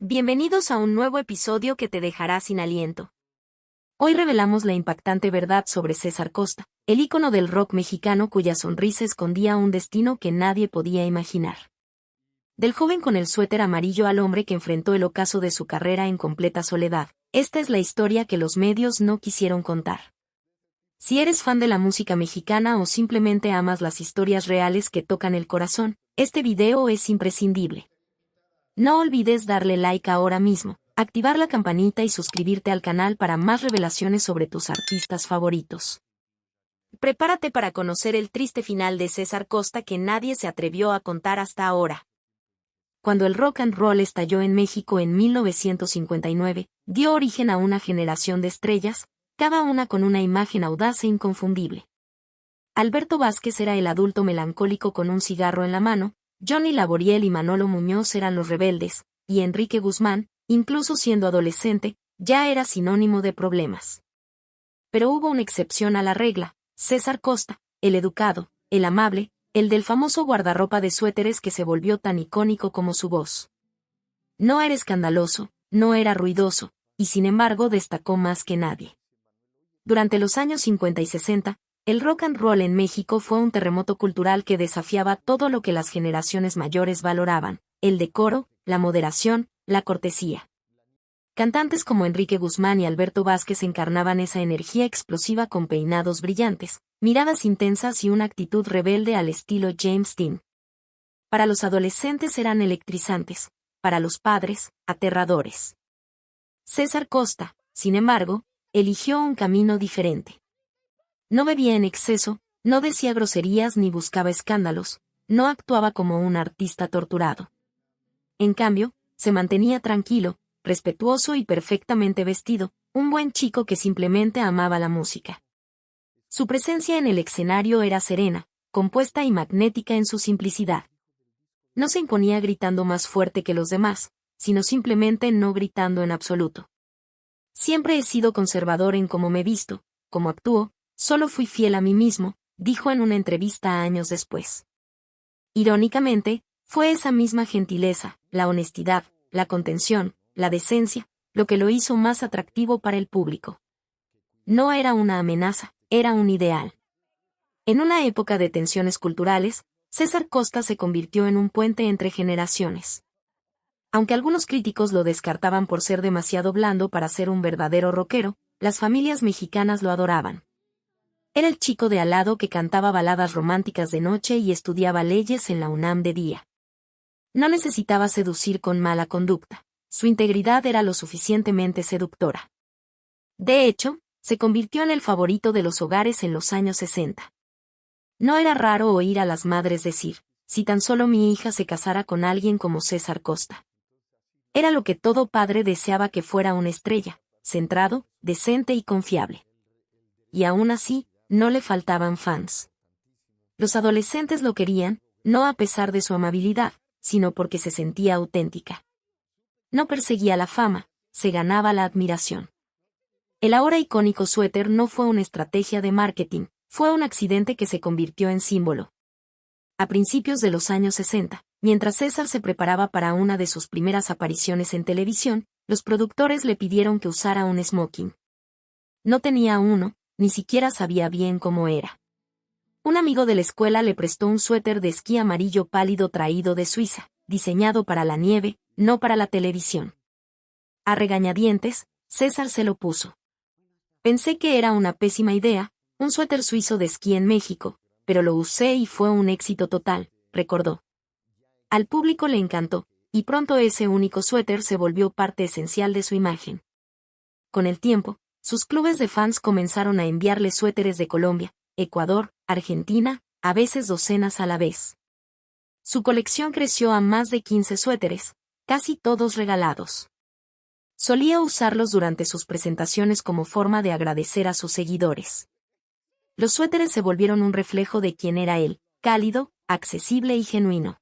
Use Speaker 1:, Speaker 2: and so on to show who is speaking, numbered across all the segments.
Speaker 1: Bienvenidos a un nuevo episodio que te dejará sin aliento. Hoy revelamos la impactante verdad sobre César Costa, el ícono del rock mexicano cuya sonrisa escondía un destino que nadie podía imaginar. Del joven con el suéter amarillo al hombre que enfrentó el ocaso de su carrera en completa soledad, esta es la historia que los medios no quisieron contar. Si eres fan de la música mexicana o simplemente amas las historias reales que tocan el corazón, este video es imprescindible. No olvides darle like ahora mismo, activar la campanita y suscribirte al canal para más revelaciones sobre tus artistas favoritos. Prepárate para conocer el triste final de César Costa que nadie se atrevió a contar hasta ahora. Cuando el rock and roll estalló en México en 1959, dio origen a una generación de estrellas, cada una con una imagen audaz e inconfundible. Alberto Vázquez era el adulto melancólico con un cigarro en la mano, Johnny Laboriel y Manolo Muñoz eran los rebeldes, y Enrique Guzmán, incluso siendo adolescente, ya era sinónimo de problemas. Pero hubo una excepción a la regla: César Costa, el educado, el amable, el del famoso guardarropa de suéteres que se volvió tan icónico como su voz. No era escandaloso, no era ruidoso, y sin embargo destacó más que nadie. Durante los años 50 y 60, el rock and roll en México fue un terremoto cultural que desafiaba todo lo que las generaciones mayores valoraban: el decoro, la moderación, la cortesía. Cantantes como Enrique Guzmán y Alberto Vázquez encarnaban esa energía explosiva con peinados brillantes, miradas intensas y una actitud rebelde al estilo James Dean. Para los adolescentes eran electrizantes, para los padres, aterradores. César Costa, sin embargo, eligió un camino diferente. No bebía en exceso, no decía groserías ni buscaba escándalos, no actuaba como un artista torturado. En cambio, se mantenía tranquilo, respetuoso y perfectamente vestido, un buen chico que simplemente amaba la música. Su presencia en el escenario era serena, compuesta y magnética en su simplicidad. No se imponía gritando más fuerte que los demás, sino simplemente no gritando en absoluto. Siempre he sido conservador en cómo me visto, cómo actúo, solo fui fiel a mí mismo, dijo en una entrevista años después. Irónicamente, fue esa misma gentileza, la honestidad, la contención, la decencia, lo que lo hizo más atractivo para el público. No era una amenaza, era un ideal. En una época de tensiones culturales, César Costa se convirtió en un puente entre generaciones. Aunque algunos críticos lo descartaban por ser demasiado blando para ser un verdadero rockero, las familias mexicanas lo adoraban. Era el chico de al lado que cantaba baladas románticas de noche y estudiaba leyes en la UNAM de día. No necesitaba seducir con mala conducta, su integridad era lo suficientemente seductora. De hecho, se convirtió en el favorito de los hogares en los años 60. No era raro oír a las madres decir: si tan solo mi hija se casara con alguien como César Costa. Era lo que todo padre deseaba que fuera una estrella, centrado, decente y confiable. Y aún así, no le faltaban fans. Los adolescentes lo querían, no a pesar de su amabilidad, sino porque se sentía auténtica. No perseguía la fama, se ganaba la admiración. El ahora icónico suéter no fue una estrategia de marketing, fue un accidente que se convirtió en símbolo. A principios de los años 60, mientras César se preparaba para una de sus primeras apariciones en televisión, los productores le pidieron que usara un smoking. No tenía uno, ni siquiera sabía bien cómo era. Un amigo de la escuela le prestó un suéter de esquí amarillo pálido traído de Suiza, diseñado para la nieve, no para la televisión. A regañadientes, César se lo puso. Pensé que era una pésima idea, un suéter suizo de esquí en México, pero lo usé y fue un éxito total, recordó. Al público le encantó, y pronto ese único suéter se volvió parte esencial de su imagen. Con el tiempo, sus clubes de fans comenzaron a enviarle suéteres de Colombia, Ecuador, Argentina, a veces docenas a la vez. Su colección creció a más de 15 suéteres, casi todos regalados. Solía usarlos durante sus presentaciones como forma de agradecer a sus seguidores. Los suéteres se volvieron un reflejo de quién era él, cálido, accesible y genuino.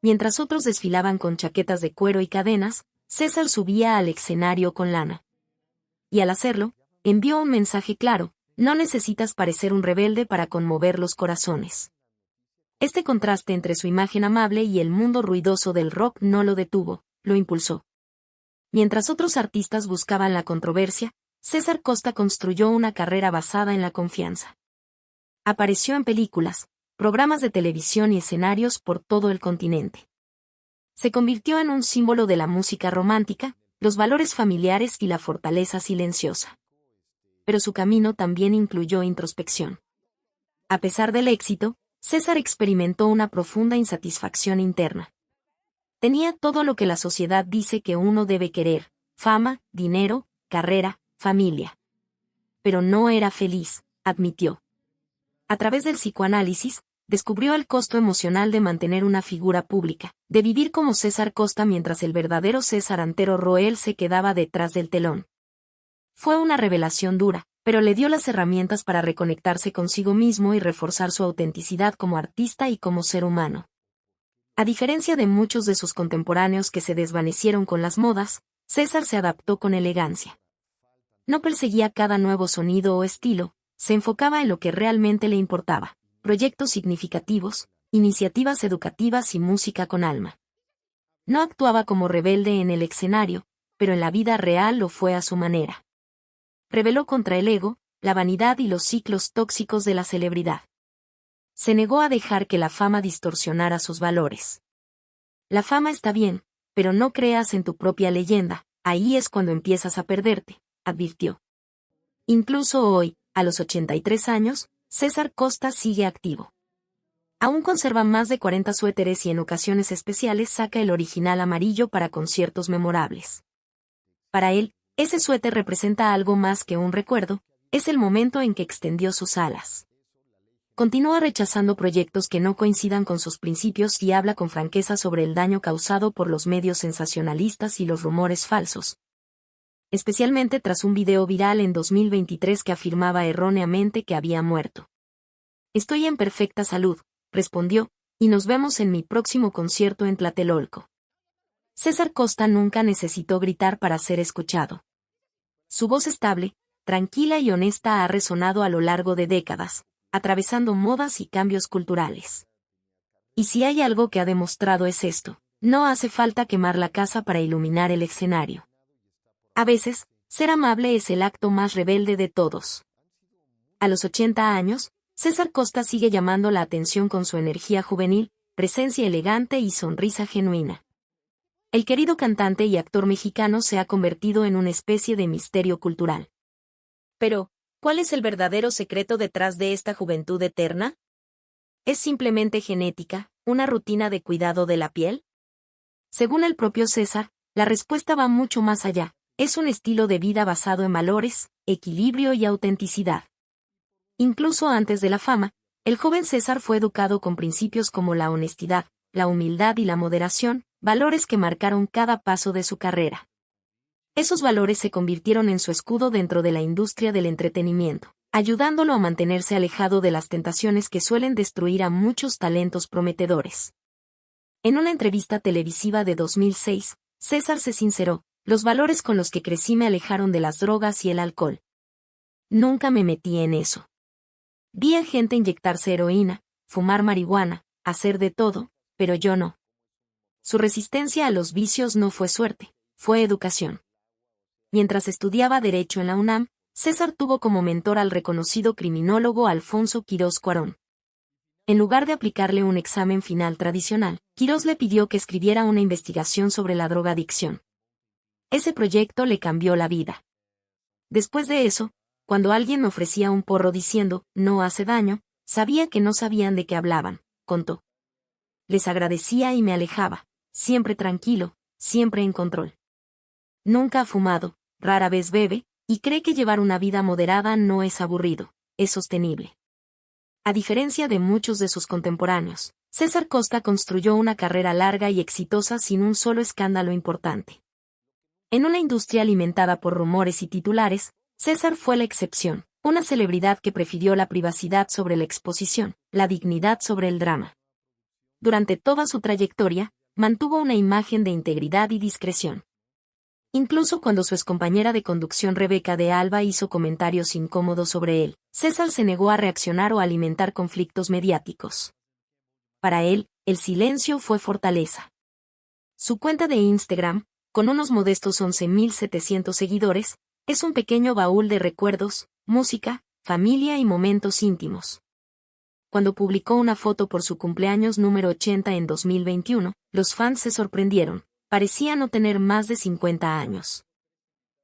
Speaker 1: Mientras otros desfilaban con chaquetas de cuero y cadenas, César subía al escenario con lana. Y al hacerlo, envió un mensaje claro: no necesitas parecer un rebelde para conmover los corazones. Este contraste entre su imagen amable y el mundo ruidoso del rock no lo detuvo, lo impulsó. Mientras otros artistas buscaban la controversia, César Costa construyó una carrera basada en la confianza. Apareció en películas, programas de televisión y escenarios por todo el continente. Se convirtió en un símbolo de la música romántica, los valores familiares y la fortaleza silenciosa. Pero su camino también incluyó introspección. A pesar del éxito, César experimentó una profunda insatisfacción interna. Tenía todo lo que la sociedad dice que uno debe querer: fama, dinero, carrera, familia. Pero no era feliz, admitió. A través del psicoanálisis, descubrió el costo emocional de mantener una figura pública, de vivir como César Costa mientras el verdadero César Antero Roel se quedaba detrás del telón. Fue una revelación dura, pero le dio las herramientas para reconectarse consigo mismo y reforzar su autenticidad como artista y como ser humano. A diferencia de muchos de sus contemporáneos que se desvanecieron con las modas, César se adaptó con elegancia. No perseguía cada nuevo sonido o estilo, se enfocaba en lo que realmente le importaba: proyectos significativos, iniciativas educativas y música con alma. No actuaba como rebelde en el escenario, pero en la vida real lo fue a su manera. Rebeló contra el ego, la vanidad y los ciclos tóxicos de la celebridad. Se negó a dejar que la fama distorsionara sus valores. La fama está bien, pero no creas en tu propia leyenda, ahí es cuando empiezas a perderte, advirtió. Incluso hoy, a los 83 años, César Costa sigue activo. Aún conserva más de 40 suéteres y en ocasiones especiales saca el original amarillo para conciertos memorables. Para él, ese suéter representa algo más que un recuerdo, es el momento en que extendió sus alas. Continúa rechazando proyectos que no coincidan con sus principios y habla con franqueza sobre el daño causado por los medios sensacionalistas y los rumores falsos. Especialmente tras un video viral en 2023 que afirmaba erróneamente que había muerto. Estoy en perfecta salud, respondió, y nos vemos en mi próximo concierto en Tlatelolco. César Costa nunca necesitó gritar para ser escuchado. Su voz estable, tranquila y honesta ha resonado a lo largo de décadas, atravesando modas y cambios culturales. Y si hay algo que ha demostrado es esto: no hace falta quemar la casa para iluminar el escenario. A veces, ser amable es el acto más rebelde de todos. A los 80 años, César Costa sigue llamando la atención con su energía juvenil, presencia elegante y sonrisa genuina. El querido cantante y actor mexicano se ha convertido en una especie de misterio cultural. Pero, ¿cuál es el verdadero secreto detrás de esta juventud eterna? ¿Es simplemente genética, una rutina de cuidado de la piel? Según el propio César, la respuesta va mucho más allá. Es un estilo de vida basado en valores, equilibrio y autenticidad. Incluso antes de la fama, el joven César fue educado con principios como la honestidad, la humildad y la moderación, valores que marcaron cada paso de su carrera. Esos valores se convirtieron en su escudo dentro de la industria del entretenimiento, ayudándolo a mantenerse alejado de las tentaciones que suelen destruir a muchos talentos prometedores. En una entrevista televisiva de 2006, César se sinceró: los valores con los que crecí me alejaron de las drogas y el alcohol. Nunca me metí en eso. Vi a gente inyectarse heroína, fumar marihuana, hacer de todo, pero yo no. Su resistencia a los vicios no fue suerte, fue educación. Mientras estudiaba Derecho en la UNAM, César tuvo como mentor al reconocido criminólogo Alfonso Quirós Cuarón. En lugar de aplicarle un examen final tradicional, Quirós le pidió que escribiera una investigación sobre la drogadicción. Ese proyecto le cambió la vida. Después de eso, cuando alguien me ofrecía un porro diciendo, no hace daño, sabía que no sabían de qué hablaban, contó. Les agradecía y me alejaba, siempre tranquilo, siempre en control. Nunca ha fumado, rara vez bebe, y cree que llevar una vida moderada no es aburrido, es sostenible. A diferencia de muchos de sus contemporáneos, César Costa construyó una carrera larga y exitosa sin un solo escándalo importante. En una industria alimentada por rumores y titulares, César fue la excepción, una celebridad que prefirió la privacidad sobre la exposición, la dignidad sobre el drama. Durante toda su trayectoria, mantuvo una imagen de integridad y discreción. Incluso cuando su excompañera de conducción Rebeca de Alba hizo comentarios incómodos sobre él, César se negó a reaccionar o a alimentar conflictos mediáticos. Para él, el silencio fue fortaleza. Su cuenta de Instagram, con unos modestos 11.700 seguidores, es un pequeño baúl de recuerdos, música, familia y momentos íntimos. Cuando publicó una foto por su cumpleaños número 80 en 2021, los fans se sorprendieron, parecía no tener más de 50 años.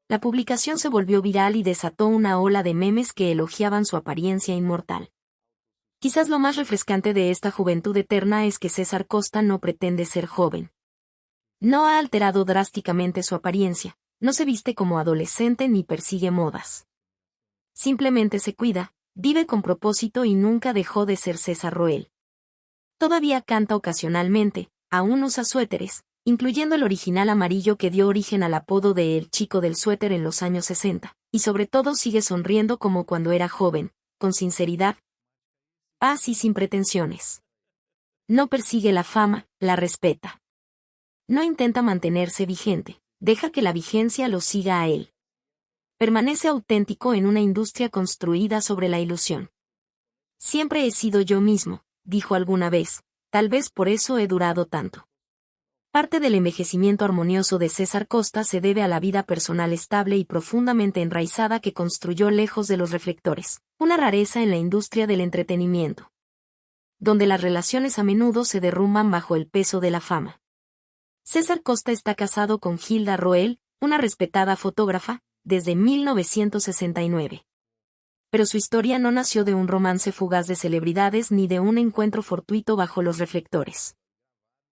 Speaker 1: La publicación se volvió viral y desató una ola de memes que elogiaban su apariencia inmortal. Quizás lo más refrescante de esta juventud eterna es que César Costa no pretende ser joven. No ha alterado drásticamente su apariencia, no se viste como adolescente ni persigue modas. Simplemente se cuida, vive con propósito y nunca dejó de ser César Roel. Todavía canta ocasionalmente, aún usa suéteres, incluyendo el original amarillo que dio origen al apodo de El Chico del Suéter en los años 60, y sobre todo sigue sonriendo como cuando era joven, con sinceridad, paz y sin pretensiones. No persigue la fama, la respeta. No intenta mantenerse vigente, deja que la vigencia lo siga a él. Permanece auténtico en una industria construida sobre la ilusión. Siempre he sido yo mismo, dijo alguna vez, tal vez por eso he durado tanto. Parte del envejecimiento armonioso de César Costa se debe a la vida personal estable y profundamente enraizada que construyó lejos de los reflectores, una rareza en la industria del entretenimiento, donde las relaciones a menudo se derrumban bajo el peso de la fama. César Costa está casado con Hilda Roel, una respetada fotógrafa, desde 1969. Pero su historia no nació de un romance fugaz de celebridades ni de un encuentro fortuito bajo los reflectores.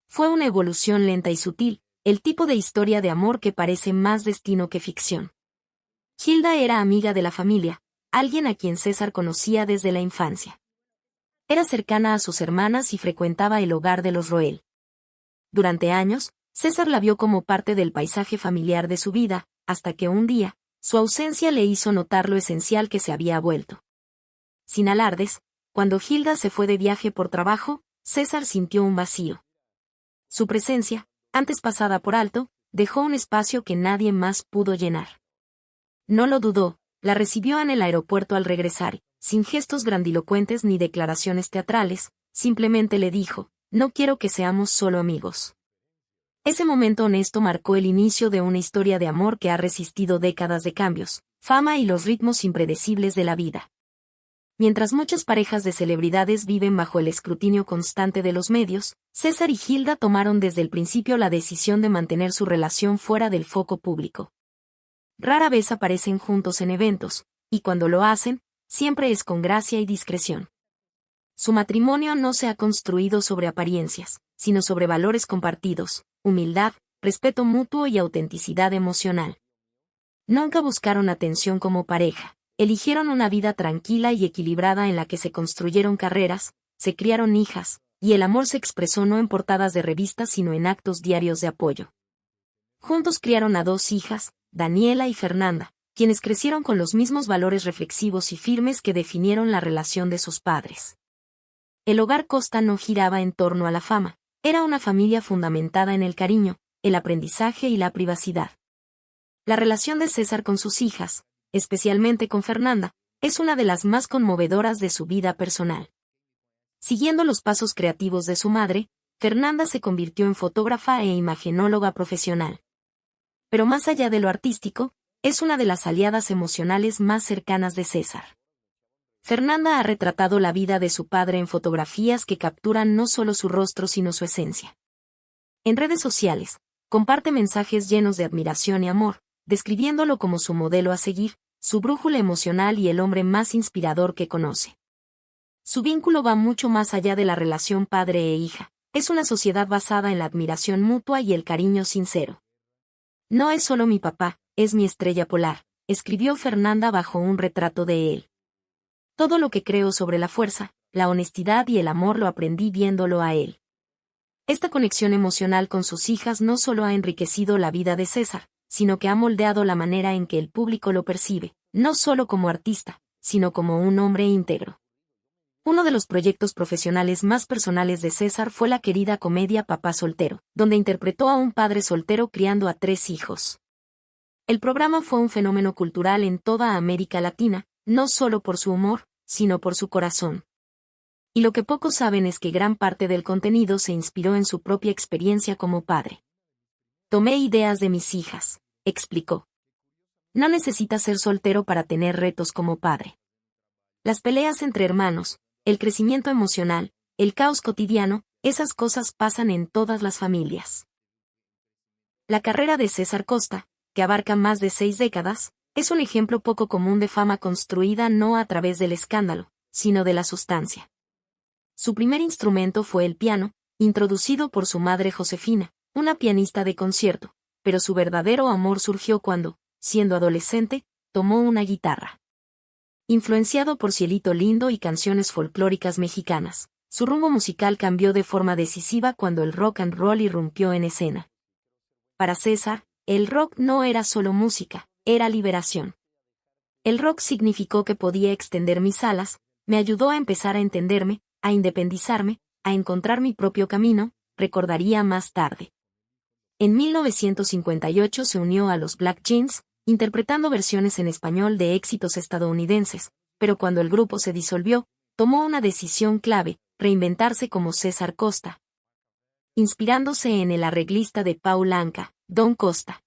Speaker 1: Fue una evolución lenta y sutil, el tipo de historia de amor que parece más destino que ficción. Hilda era amiga de la familia, alguien a quien César conocía desde la infancia. Era cercana a sus hermanas y frecuentaba el hogar de los Roel. Durante años, César la vio como parte del paisaje familiar de su vida, hasta que un día, su ausencia le hizo notar lo esencial que se había vuelto. Sin alardes, cuando Hilda se fue de viaje por trabajo, César sintió un vacío. Su presencia, antes pasada por alto, dejó un espacio que nadie más pudo llenar. No lo dudó, la recibió en el aeropuerto al regresar, sin gestos grandilocuentes ni declaraciones teatrales, simplemente le dijo, no quiero que seamos solo amigos. Ese momento honesto marcó el inicio de una historia de amor que ha resistido décadas de cambios, fama y los ritmos impredecibles de la vida. Mientras muchas parejas de celebridades viven bajo el escrutinio constante de los medios, César y Hilda tomaron desde el principio la decisión de mantener su relación fuera del foco público. Rara vez aparecen juntos en eventos, y cuando lo hacen, siempre es con gracia y discreción. Su matrimonio no se ha construido sobre apariencias, sino sobre valores compartidos, humildad, respeto mutuo y autenticidad emocional. Nunca buscaron atención como pareja, eligieron una vida tranquila y equilibrada en la que se construyeron carreras, se criaron hijas, y el amor se expresó no en portadas de revistas sino en actos diarios de apoyo. Juntos criaron a 2 hijas, Daniela y Fernanda, quienes crecieron con los mismos valores reflexivos y firmes que definieron la relación de sus padres. El hogar Costa no giraba en torno a la fama, era una familia fundamentada en el cariño, el aprendizaje y la privacidad. La relación de César con sus hijas, especialmente con Fernanda, es una de las más conmovedoras de su vida personal. Siguiendo los pasos creativos de su madre, Fernanda se convirtió en fotógrafa e imagenóloga profesional. Pero más allá de lo artístico, es una de las aliadas emocionales más cercanas de César. Fernanda ha retratado la vida de su padre en fotografías que capturan no solo su rostro sino su esencia. En redes sociales, comparte mensajes llenos de admiración y amor, describiéndolo como su modelo a seguir, su brújula emocional y el hombre más inspirador que conoce. Su vínculo va mucho más allá de la relación padre e hija, es una sociedad basada en la admiración mutua y el cariño sincero. No es solo mi papá, es mi estrella polar, escribió Fernanda bajo un retrato de él. Todo lo que creo sobre la fuerza, la honestidad y el amor lo aprendí viéndolo a él. Esta conexión emocional con sus hijas no solo ha enriquecido la vida de César, sino que ha moldeado la manera en que el público lo percibe, no solo como artista, sino como un hombre íntegro. Uno de los proyectos profesionales más personales de César fue la querida comedia Papá Soltero, donde interpretó a un padre soltero criando a 3 hijos. El programa fue un fenómeno cultural en toda América Latina, no solo por su humor, sino por su corazón. Y lo que pocos saben es que gran parte del contenido se inspiró en su propia experiencia como padre. Tomé ideas de mis hijas, explicó. No necesitas ser soltero para tener retos como padre. Las peleas entre hermanos, el crecimiento emocional, el caos cotidiano, esas cosas pasan en todas las familias. La carrera de César Costa, que abarca más de 6 décadas, es un ejemplo poco común de fama construida no a través del escándalo, sino de la sustancia. Su primer instrumento fue el piano, introducido por su madre Josefina, una pianista de concierto, pero su verdadero amor surgió cuando, siendo adolescente, tomó una guitarra. Influenciado por Cielito Lindo y canciones folclóricas mexicanas, su rumbo musical cambió de forma decisiva cuando el rock and roll irrumpió en escena. Para César, el rock no era solo música, era liberación. El rock significó que podía extender mis alas, me ayudó a empezar a entenderme, a independizarme, a encontrar mi propio camino, recordaría más tarde. En 1958 se unió a los Black Jeans, interpretando versiones en español de éxitos estadounidenses, pero cuando el grupo se disolvió, tomó una decisión clave, reinventarse como César Costa. Inspirándose en el arreglista de Paul Anka, Don Costa.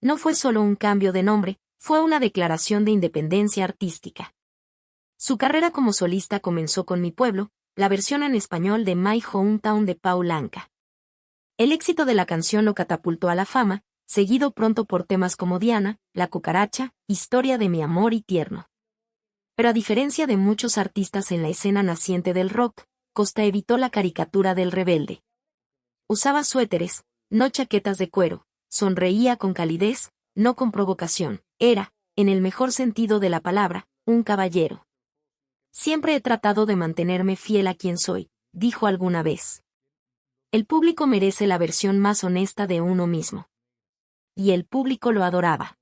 Speaker 1: No fue solo un cambio de nombre, fue una declaración de independencia artística. Su carrera como solista comenzó con Mi Pueblo, la versión en español de My Hometown de Paul Anka. El éxito de la canción lo catapultó a la fama, seguido pronto por temas como Diana, La Cucaracha, Historia de mi amor y Tierno. Pero a diferencia de muchos artistas en la escena naciente del rock, Costa evitó la caricatura del rebelde. Usaba suéteres, no chaquetas de cuero, sonreía con calidez, no con provocación, era, en el mejor sentido de la palabra, un caballero. Siempre he tratado de mantenerme fiel a quien soy, dijo alguna vez. El público merece la versión más honesta de uno mismo. Y el público lo adoraba.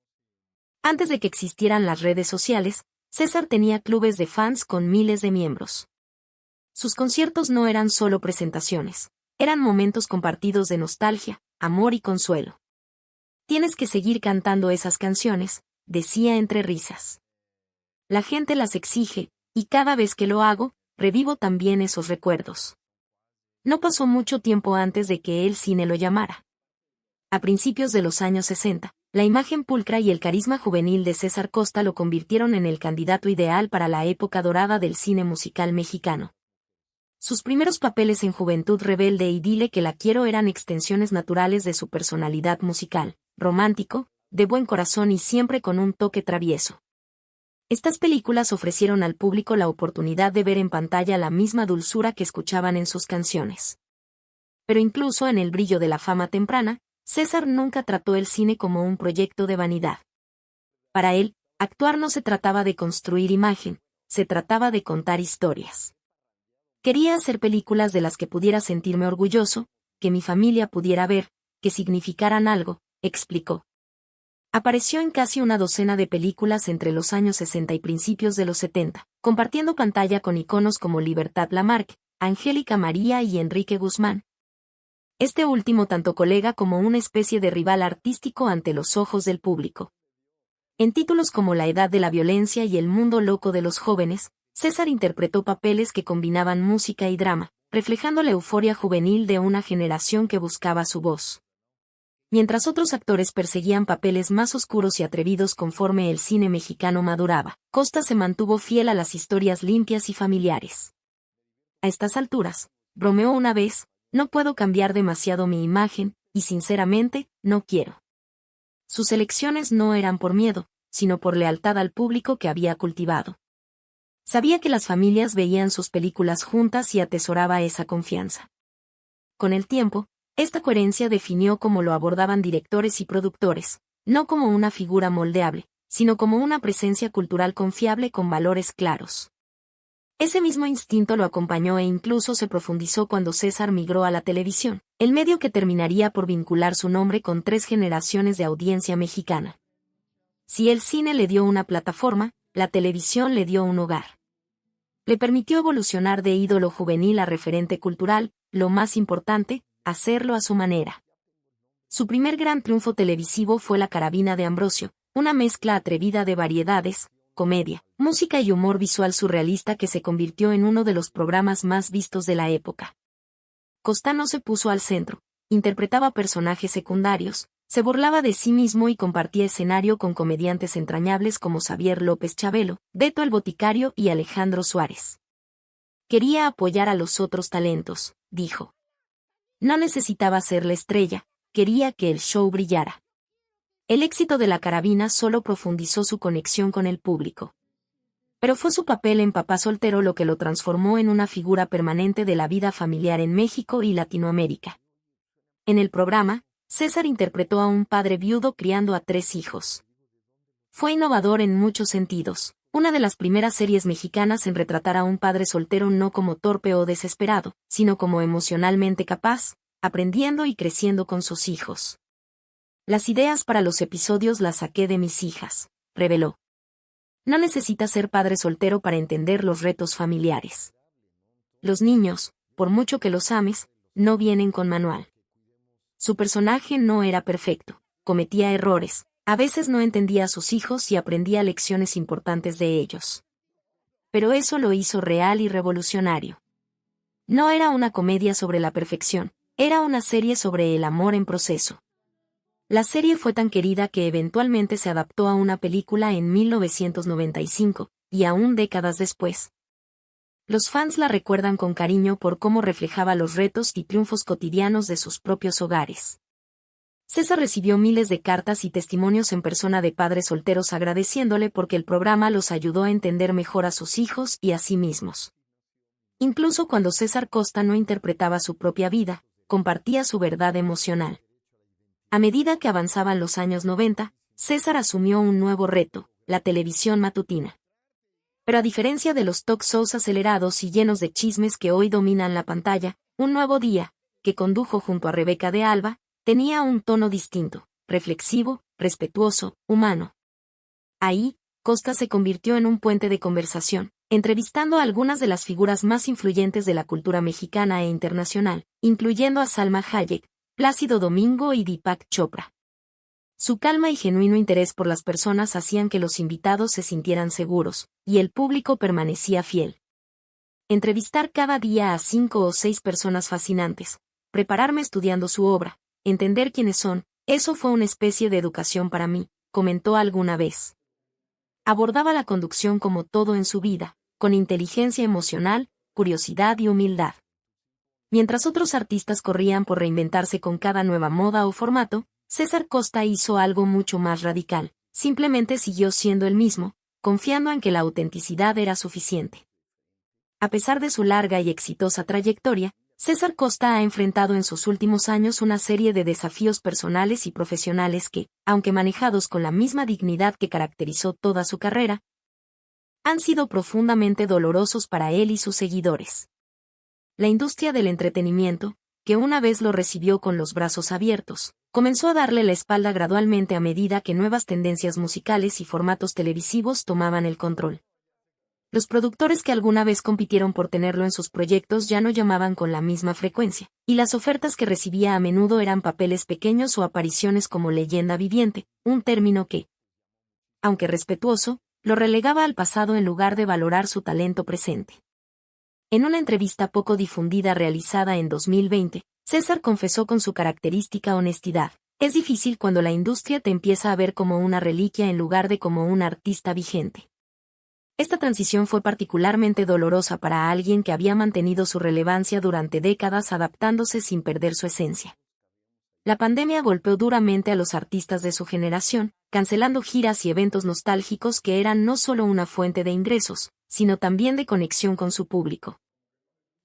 Speaker 1: Antes de que existieran las redes sociales, César tenía clubes de fans con miles de miembros. Sus conciertos no eran solo presentaciones, eran momentos compartidos de nostalgia, amor y consuelo. Tienes que seguir cantando esas canciones, decía entre risas. La gente las exige, y cada vez que lo hago, revivo también esos recuerdos. No pasó mucho tiempo antes de que el cine lo llamara. A principios de los años 60, la imagen pulcra y el carisma juvenil de César Costa lo convirtieron en el candidato ideal para la época dorada del cine musical mexicano. Sus primeros papeles en Juventud Rebelde y Dile que la quiero eran extensiones naturales de su personalidad musical, romántico, de buen corazón y siempre con un toque travieso. Estas películas ofrecieron al público la oportunidad de ver en pantalla la misma dulzura que escuchaban en sus canciones. Pero incluso en el brillo de la fama temprana, César nunca trató el cine como un proyecto de vanidad. Para él, actuar no se trataba de construir imagen, se trataba de contar historias. Quería hacer películas de las que pudiera sentirme orgulloso, que mi familia pudiera ver, que significaran algo, explicó. Apareció en casi una docena de películas entre los años 60 y principios de los 70, compartiendo pantalla con iconos como Libertad Lamarque, Angélica María y Enrique Guzmán. Este último tanto colega como una especie de rival artístico ante los ojos del público. En títulos como La Edad de la Violencia y El Mundo Loco de los Jóvenes, César interpretó papeles que combinaban música y drama, reflejando la euforia juvenil de una generación que buscaba su voz. Mientras otros actores perseguían papeles más oscuros y atrevidos conforme el cine mexicano maduraba, Costa se mantuvo fiel a las historias limpias y familiares. A estas alturas, bromeó una vez, no puedo cambiar demasiado mi imagen, y sinceramente, no quiero. Sus elecciones no eran por miedo, sino por lealtad al público que había cultivado. Sabía que las familias veían sus películas juntas y atesoraba esa confianza. Con el tiempo, esta coherencia definió cómo lo abordaban directores y productores, no como una figura moldeable, sino como una presencia cultural confiable con valores claros. Ese mismo instinto lo acompañó e incluso se profundizó cuando César migró a la televisión, el medio que terminaría por vincular su nombre con 3 generaciones de audiencia mexicana. Si el cine le dio una plataforma, la televisión le dio un hogar. Le permitió evolucionar de ídolo juvenil a referente cultural, lo más importante, hacerlo a su manera. Su primer gran triunfo televisivo fue La Carabina de Ambrosio, una mezcla atrevida de variedades, comedia, música y humor visual surrealista que se convirtió en uno de los programas más vistos de la época. Costa no se puso al centro, interpretaba personajes secundarios, se burlaba de sí mismo y compartía escenario con comediantes entrañables como Xavier López Chabelo, Beto el Boticario y Alejandro Suárez. Quería apoyar a los otros talentos, dijo. No necesitaba ser la estrella, quería que el show brillara. El éxito de La Carabina solo profundizó su conexión con el público. Pero fue su papel en Papá Soltero lo que lo transformó en una figura permanente de la vida familiar en México y Latinoamérica. En el programa, César interpretó a un padre viudo criando a 3 hijos. Fue innovador en muchos sentidos, una de las primeras series mexicanas en retratar a un padre soltero no como torpe o desesperado, sino como emocionalmente capaz, aprendiendo y creciendo con sus hijos. Las ideas para los episodios las saqué de mis hijas, reveló. No necesitas ser padre soltero para entender los retos familiares. Los niños, por mucho que los ames, no vienen con manual. Su personaje no era perfecto, cometía errores, a veces no entendía a sus hijos y aprendía lecciones importantes de ellos. Pero eso lo hizo real y revolucionario. No era una comedia sobre la perfección, era una serie sobre el amor en proceso. La serie fue tan querida que eventualmente se adaptó a una película en 1995, y aún décadas después. Los fans la recuerdan con cariño por cómo reflejaba los retos y triunfos cotidianos de sus propios hogares. César recibió miles de cartas y testimonios en persona de padres solteros agradeciéndole porque el programa los ayudó a entender mejor a sus hijos y a sí mismos. Incluso cuando César Costa no interpretaba su propia vida, compartía su verdad emocional. A medida que avanzaban los años 90, César asumió un nuevo reto, la televisión matutina. Pero a diferencia de los talk shows acelerados y llenos de chismes que hoy dominan la pantalla, Un Nuevo Día, que condujo junto a Rebeca de Alba, tenía un tono distinto, reflexivo, respetuoso, humano. Ahí, Costa se convirtió en un puente de conversación, entrevistando a algunas de las figuras más influyentes de la cultura mexicana e internacional, incluyendo a Salma Hayek, Plácido Domingo y Deepak Chopra. Su calma y genuino interés por las personas hacían que los invitados se sintieran seguros, y el público permanecía fiel. Entrevistar cada día a 5 o 6 personas fascinantes, prepararme estudiando su obra, entender quiénes son, eso fue una especie de educación para mí, comentó alguna vez. Abordaba la conducción como todo en su vida, con inteligencia emocional, curiosidad y humildad. Mientras otros artistas corrían por reinventarse con cada nueva moda o formato, César Costa hizo algo mucho más radical, simplemente siguió siendo el mismo, confiando en que la autenticidad era suficiente. A pesar de su larga y exitosa trayectoria, César Costa ha enfrentado en sus últimos años una serie de desafíos personales y profesionales que, aunque manejados con la misma dignidad que caracterizó toda su carrera, han sido profundamente dolorosos para él y sus seguidores. La industria del entretenimiento, que una vez lo recibió con los brazos abiertos, comenzó a darle la espalda gradualmente a medida que nuevas tendencias musicales y formatos televisivos tomaban el control. Los productores que alguna vez compitieron por tenerlo en sus proyectos ya no llamaban con la misma frecuencia, y las ofertas que recibía a menudo eran papeles pequeños o apariciones como leyenda viviente, un término que, aunque respetuoso, lo relegaba al pasado en lugar de valorar su talento presente. En una entrevista poco difundida realizada en 2020, César confesó con su característica honestidad: es difícil cuando la industria te empieza a ver como una reliquia en lugar de como un artista vigente. Esta transición fue particularmente dolorosa para alguien que había mantenido su relevancia durante décadas adaptándose sin perder su esencia. La pandemia golpeó duramente a los artistas de su generación, cancelando giras y eventos nostálgicos que eran no solo una fuente de ingresos, sino también de conexión con su público.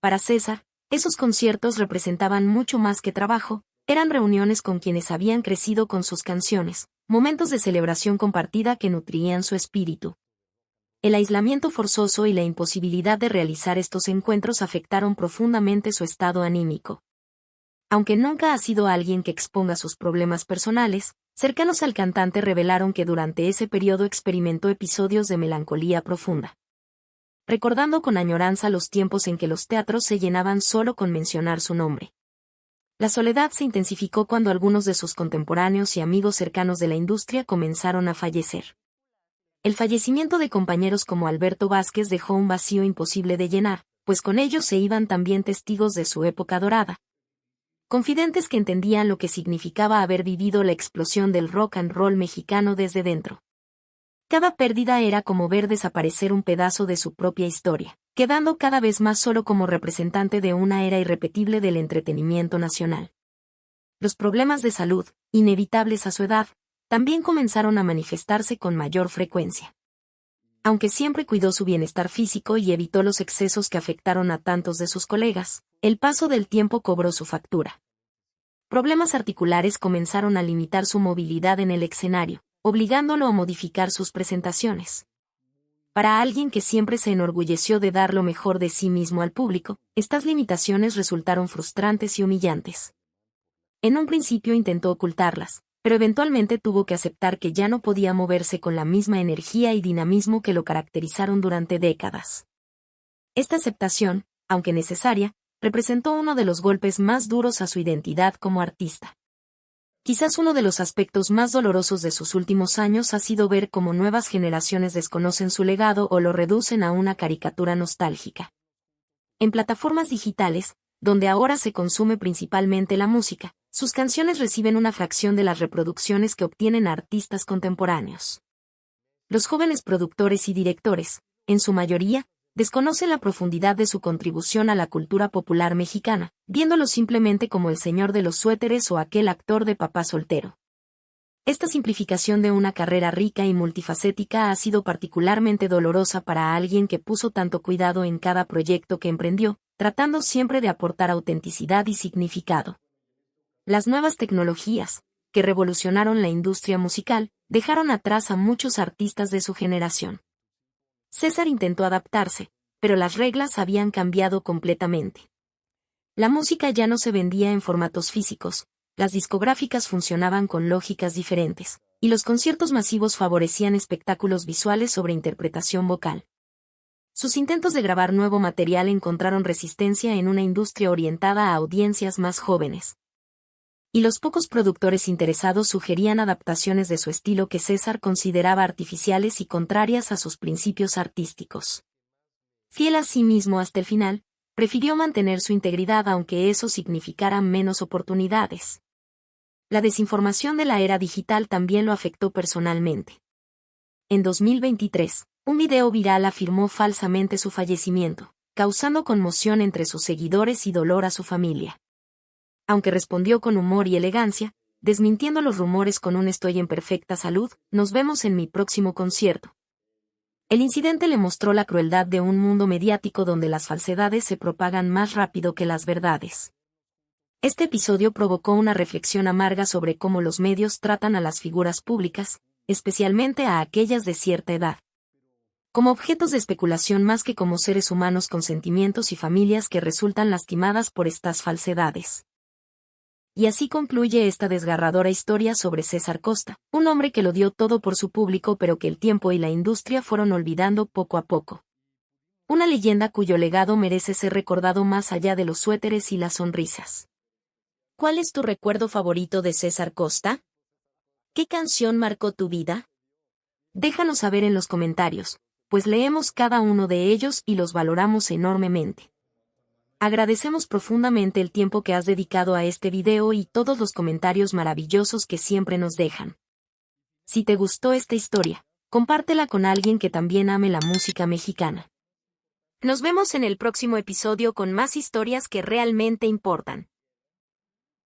Speaker 1: Para César, esos conciertos representaban mucho más que trabajo, eran reuniones con quienes habían crecido con sus canciones, momentos de celebración compartida que nutrían su espíritu. El aislamiento forzoso y la imposibilidad de realizar estos encuentros afectaron profundamente su estado anímico. Aunque nunca ha sido alguien que exponga sus problemas personales, cercanos al cantante revelaron que durante ese periodo experimentó episodios de melancolía profunda. Recordando con añoranza los tiempos en que los teatros se llenaban solo con mencionar su nombre. La soledad se intensificó cuando algunos de sus contemporáneos y amigos cercanos de la industria comenzaron a fallecer. El fallecimiento de compañeros como Alberto Vázquez dejó un vacío imposible de llenar, pues con ellos se iban también testigos de su época dorada. confidentes que entendían lo que significaba haber vivido la explosión del rock and roll mexicano desde dentro. Cada pérdida era como ver desaparecer un pedazo de su propia historia, quedando cada vez más solo como representante de una era irrepetible del entretenimiento nacional. Los problemas de salud, inevitables a su edad, también comenzaron a manifestarse con mayor frecuencia. Aunque siempre cuidó su bienestar físico y evitó los excesos que afectaron a tantos de sus colegas, el paso del tiempo cobró su factura. Problemas articulares comenzaron a limitar su movilidad en el escenario, obligándolo a modificar sus presentaciones. Para alguien que siempre se enorgulleció de dar lo mejor de sí mismo al público, estas limitaciones resultaron frustrantes y humillantes. En un principio intentó ocultarlas, pero eventualmente tuvo que aceptar que ya no podía moverse con la misma energía y dinamismo que lo caracterizaron durante décadas. Esta aceptación, aunque necesaria, representó uno de los golpes más duros a su identidad como artista. Quizás uno de los aspectos más dolorosos de sus últimos años ha sido ver cómo nuevas generaciones desconocen su legado o lo reducen a una caricatura nostálgica. En plataformas digitales, donde ahora se consume principalmente la música, sus canciones reciben una fracción de las reproducciones que obtienen artistas contemporáneos. Los jóvenes productores y directores, en su mayoría, desconocen la profundidad de su contribución a la cultura popular mexicana, viéndolo simplemente como el señor de los suéteres o aquel actor de papá soltero. Esta simplificación de una carrera rica y multifacética ha sido particularmente dolorosa para alguien que puso tanto cuidado en cada proyecto que emprendió, tratando siempre de aportar autenticidad y significado. Las nuevas tecnologías, que revolucionaron la industria musical, dejaron atrás a muchos artistas de su generación. César intentó adaptarse, pero las reglas habían cambiado completamente. La música ya no se vendía en formatos físicos, las discográficas funcionaban con lógicas diferentes, y los conciertos masivos favorecían espectáculos visuales sobre interpretación vocal. Sus intentos de grabar nuevo material encontraron resistencia en una industria orientada a audiencias más jóvenes. Y los pocos productores interesados sugerían adaptaciones de su estilo que César consideraba artificiales y contrarias a sus principios artísticos. Fiel a sí mismo hasta el final, prefirió mantener su integridad aunque eso significara menos oportunidades. La desinformación de la era digital también lo afectó personalmente. En 2023, un video viral afirmó falsamente su fallecimiento, causando conmoción entre sus seguidores y dolor a su familia. Aunque respondió con humor y elegancia, desmintiendo los rumores con un "estoy en perfecta salud, nos vemos en mi próximo concierto". El incidente le mostró la crueldad de un mundo mediático donde las falsedades se propagan más rápido que las verdades. Este episodio provocó una reflexión amarga sobre cómo los medios tratan a las figuras públicas, especialmente a aquellas de cierta edad, como objetos de especulación más que como seres humanos con sentimientos y familias que resultan lastimadas por estas falsedades. Y así concluye esta desgarradora historia sobre César Costa, un hombre que lo dio todo por su público pero que el tiempo y la industria fueron olvidando poco a poco. Una leyenda cuyo legado merece ser recordado más allá de los suéteres y las sonrisas. ¿Cuál es tu recuerdo favorito de César Costa? ¿Qué canción marcó tu vida? Déjanos saber en los comentarios, pues leemos cada uno de ellos y los valoramos enormemente. Agradecemos profundamente el tiempo que has dedicado a este video y todos los comentarios maravillosos que siempre nos dejan. Si te gustó esta historia, compártela con alguien que también ame la música mexicana. Nos vemos en el próximo episodio con más historias que realmente importan.